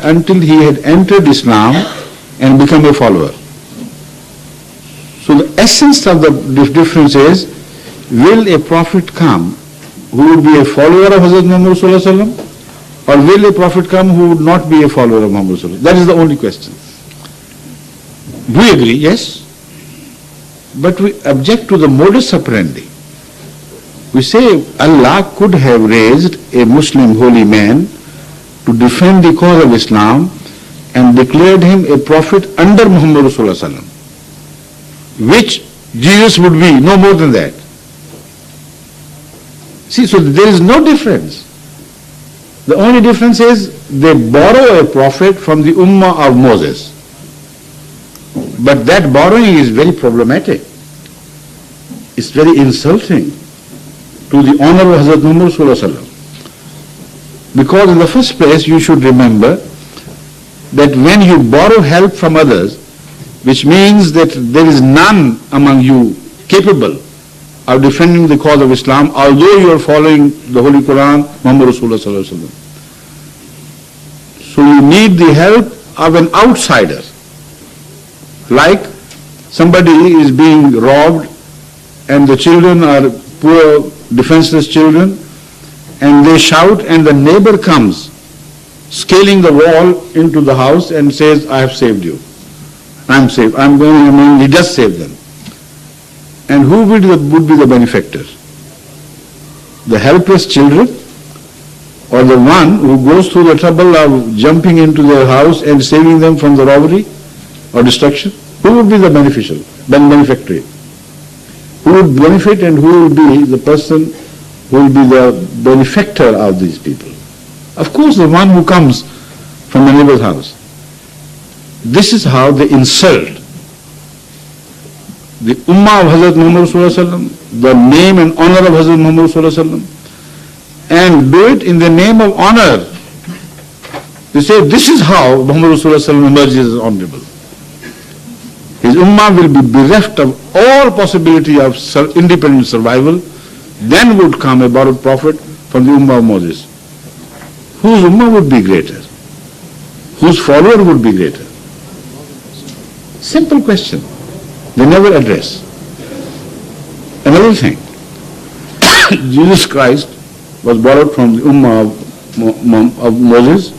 until he had entered Islam and become a follower. So the essence of the difference is, will a prophet come who would be a follower of Hazrat Muhammad Sallallahu Alaihi Wasallam, or will a prophet come who would not be a follower of Muhammad Sallallahu Alaihi Wasallam? That is the only question. We agree, yes, but we object to the modus operandi. We say Allah could have raised a Muslim holy man to defend the cause of Islam and declared him a prophet under Muhammad Sallallahu Alaihi Wasallam, which Jesus would be, no more than that. See, so there is no difference. The only difference is they borrow a prophet from the Ummah of Moses. But that borrowing is very problematic. It's very insulting to the honor of Hazrat Muhammad Sallallahu Alaihi Wasallam. Because in the first place, you should remember that when you borrow help from others, which means that there is none among you capable of defending the cause of Islam, although you are following the Holy Quran, Muhammad Rasulullah Sallallahu Alaihi Wasallam. So you need the help of an outsider. Like somebody is being robbed and the children are poor, defenseless children, and they shout and the neighbor comes scaling the wall into the house and says, I have saved you. I'm saved. He does save them. And who would be the benefactor? The helpless children, or the one who goes through the trouble of jumping into their house and saving them from the robbery or destruction? Who would be the benefactor? Who would benefit and who will be the person who will be the benefactor of these people? Of course, the one who comes from a neighbor's house. This is how they insult the Ummah of Hazrat Muhammad Sallallahu Alaihi Wasallam, the name and honor of Hazrat Muhammad Sallallahu Alaihi Wasallam, and do it in the name of honor. They say, this is how Muhammad Sallallahu Alaihi Wasallam emerges as honorable. His Ummah will be bereft of all possibility of independent survival. Then would come a borrowed prophet from the Ummah of Moses. Whose Ummah would be greater? Whose follower would be greater? Simple question. They never address. Another thing, Jesus Christ was borrowed from the Ummah of Moses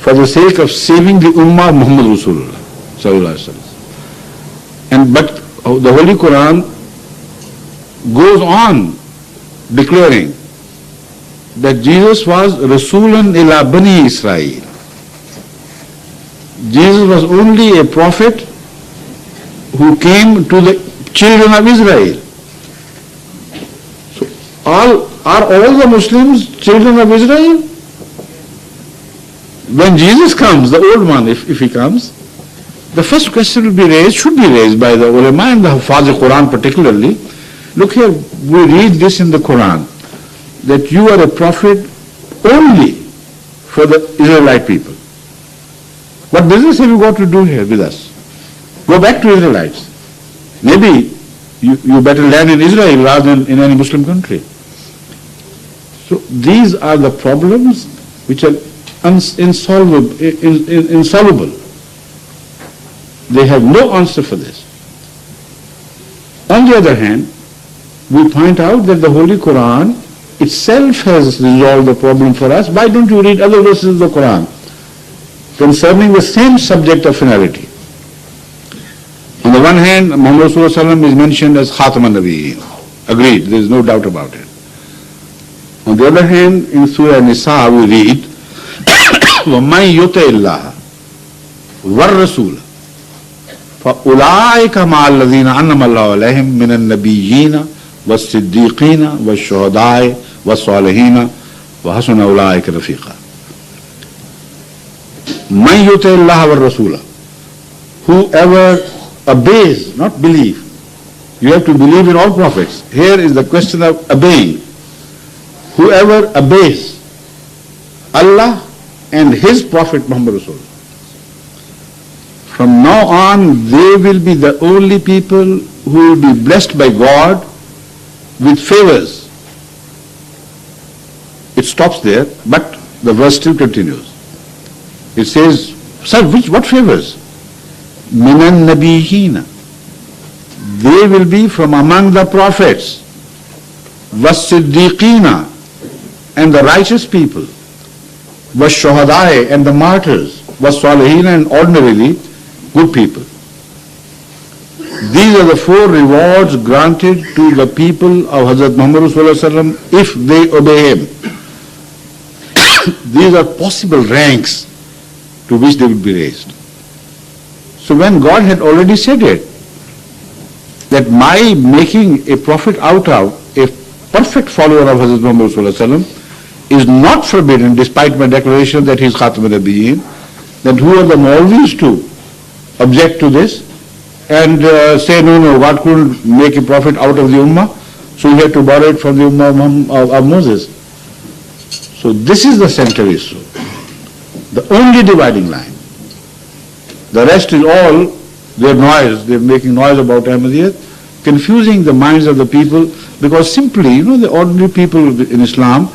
for the sake of saving the Ummah of Muhammad Rasulullah Sallallahu Alaihi Wasallam. But the Holy Quran goes on declaring that Jesus was Rasulun ila Bani Israel. Jesus was only a prophet who came to the children of Israel. So are all the Muslims children of Israel? When Jesus comes, the old one, if he comes, the first question should be raised by the ulama and the Hafaz al-Quran particularly. Look here, we read this in the Quran, that you are a prophet only for the Israelite people. What business have you got to do here with us? Go back to Israelites. Maybe you better land in Israel rather than in any Muslim country. So these are the problems which are insolvable. They have no answer for this. On the other hand, we point out that the Holy Quran itself has resolved the problem for us. Why don't you read other verses of the Quran concerning the same subject of finality? On the one hand, Muhammad Rasulullah is mentioned as Khatam al-Nabiyyin. Agreed, there is no doubt about it. On the other hand, in Surah Nisa we read, وَمَنْ يُطِعِ اللَّهَ وَالرَّسُولَ فَأُولَٰئِكَ مَعَ الَّذِينَ أَنْعَمَ اللَّهُ عَلَيْهِمْ مِنَ النَّبِيِّينَ وَالصِّدِّيقِينَ وَالشُّهَدَاءِ وَالصَّالِحِينَ وَحَسُنَ أُولَٰئِكَ رَفِيقًا. مَنْ يُطِعِ اللَّهَ وَالرَّسُولَ. Whoever obeys, not believe. You have to believe in all prophets. Here is the question of obeying. Whoever obeys Allah and His Prophet Muhammad Rasulullah, from now on they will be the only people who will be blessed by God with favors. It stops there, but the verse still continues. It says, sir, what favors? Minan Nabiyina. They will be from among the prophets. Was-Siddiqina, and the righteous people. Was-Shuhadai, and the martyrs. Was-Salihina, and ordinarily good people. These are the 4 rewards granted to the people of Hazrat Muhammad ﷺ if they obey him. These are possible ranks to which they will be raised. So when God had already said it, that my making a prophet out of a perfect follower of Hazrat Muhammad ﷺ is not forbidden despite my declaration that he is Khatam al-Nabiyyin, then who are the Maulvis to object to this and say, no, God couldn't make a prophet out of the Ummah, so he had to borrow it from the Ummah of Moses. So this is the central issue, the only dividing line. The rest is all their noise, they're making noise about Ahmadiyyat, confusing the minds of the people, because simply, the ordinary people in Islam,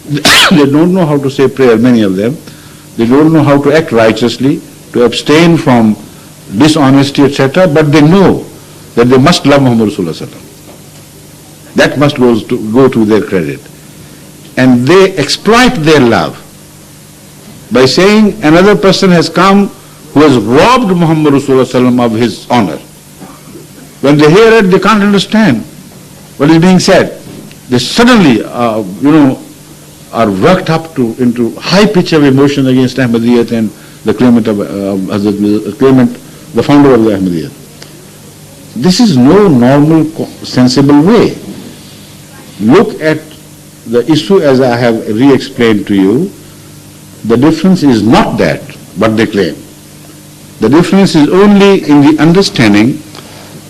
they don't know how to say prayer, many of them. They don't know how to act righteously, to abstain from dishonesty, etc., but they know that they must love Muhammad ﷺ. That must go to their credit. And they exploit their love by saying another person has come who has robbed Muhammad ﷺ of his honor. When they hear it, they can't understand what is being said. They suddenly, are worked up into high pitch of emotion against Ahmadiyyat and the claimant the founder of the Ahmadiyyat. This is no normal, sensible way. Look at the issue as I have re-explained to you. The difference is not that, what they claim. The difference is only in the understanding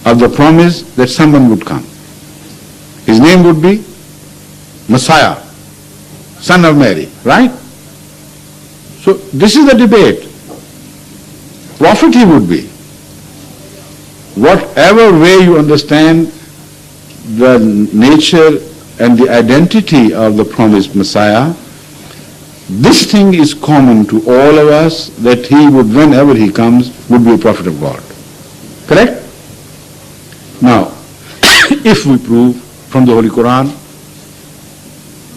of the promise that someone would come. His name would be Messiah, son of Mary, right? So this is the debate. Prophet he would be. Whatever way you understand the nature and the identity of the promised Messiah, this thing is common to all of us, that he would, whenever he comes, would be a prophet of God. Correct? Now, if we prove from the Holy Quran,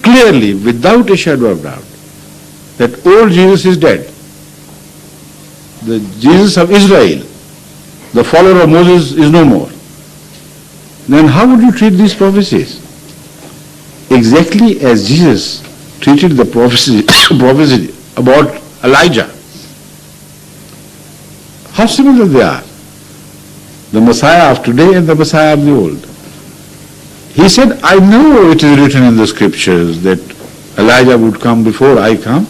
clearly, without a shadow of doubt, that old Jesus is dead, the Jesus of Israel, the follower of Moses, is no more, then how would you treat these prophecies? Exactly as Jesus treated the prophecy about Elijah. How similar they are. The Messiah of today and the Messiah of the old. He said, I know it is written in the scriptures that Elijah would come before I come,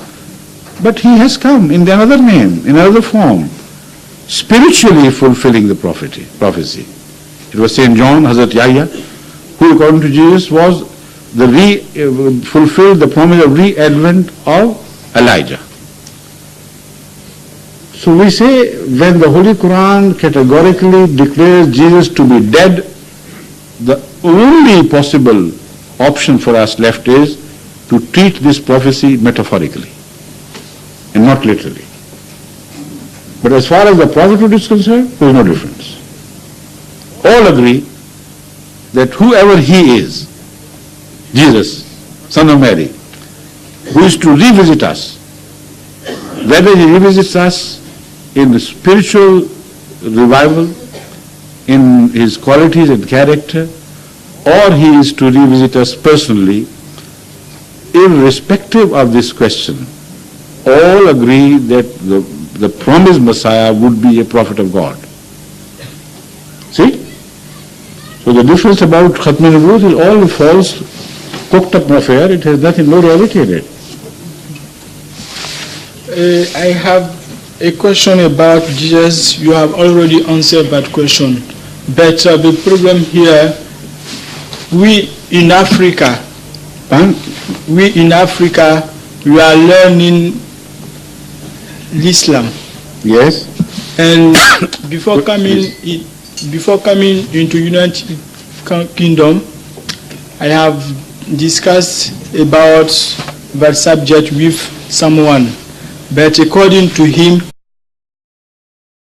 but he has come in another name, in another form, spiritually fulfilling the prophecy. It was St. John, Hazrat Yahya, who according to Jesus was fulfilled the promise of re-advent of Elijah. So we say, when the Holy Quran categorically declares Jesus to be dead, the only possible option for us left is to treat this prophecy metaphorically and not literally. But as far as the prophethood is concerned, there is no difference. All agree that whoever he is, Jesus, son of Mary, who is to revisit us, whether he revisits us in the spiritual revival, in his qualities and character, or he is to revisit us personally, irrespective of this question, all agree that the promised Messiah would be a prophet of God. See? So the difference about Khatm al-Nubuwwat is all false, cooked up affair. It has nothing, no reality in it. I have a question about Jesus. You have already answered that question. But the problem here, we in Africa, we are learning Islam. Yes. And before coming into United Kingdom, I have discussed about that subject with someone. but according to him,